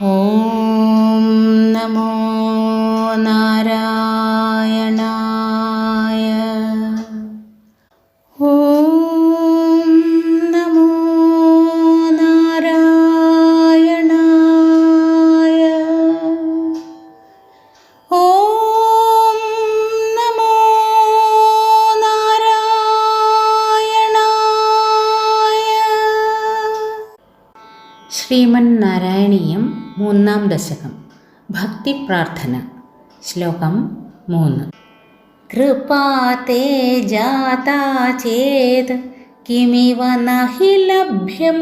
ഓം നമോ നാരായണായ. ഓം നമോ നാരായണായ. ഓം നമോ നാരായണായ. ശ്രീമന്നാരായണീയം 3-ാം ദശകം. ഭക്തി പ്രാർത്ഥന. ശ്ലോകം 3. കൃപാ തേ ജാതാ ചേത് കിമിവ നഹി ലഭ്യം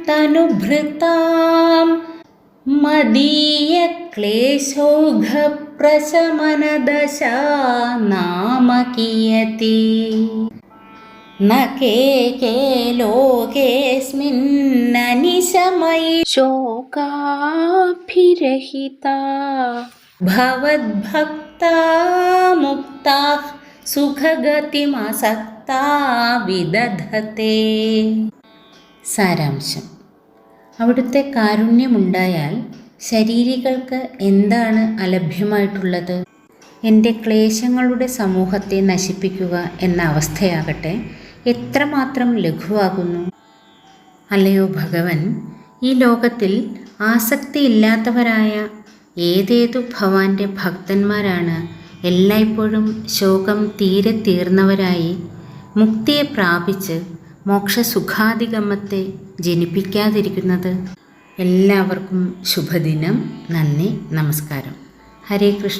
തനുഭൃതാം മദീയ ക്ലേശൗഘ പ്രശമനദശാ നാമ കിയതി. ന കേ ലോകേസ്മിന്നനിശമയി ശോകാഭിരഹിതാ ഭവദ്ഭക്താ മുക്താഃ സുഖഗതിമസക്താ വിദധത്തെ. സാരാംശം. അവിടുത്തെ കാരുണ്യമുണ്ടായാൽ ശരീരികൾക്ക് എന്താണ് അലഭ്യമായിട്ടുള്ളത്? എൻ്റെ ക്ലേശങ്ങളുടെ സമൂഹത്തെ നശിപ്പിക്കുക എന്ന അവസ്ഥയാകട്ടെ എത്രമാത്രം ലഘുവാകുന്നു. അല്ലയോ ഭഗവൻ, ഈ ലോകത്തിൽ ആസക്തിയില്ലാത്തവരായ ഏതേതു ഭവാന്റെ ഭക്തന്മാരാണ് എല്ലായ്പ്പോഴും ശോകം തീരെ തീർന്നവരായി മുക്തിയെ പ്രാപിച്ച് മോക്ഷസുഖാധിഗമത്തെ ജനിപ്പിക്കാതിരിക്കുന്നത്? എല്ലാവർക്കും ശുഭദിനം. നന്ദി, നമസ്കാരം. ഹരേ കൃഷ്ണ.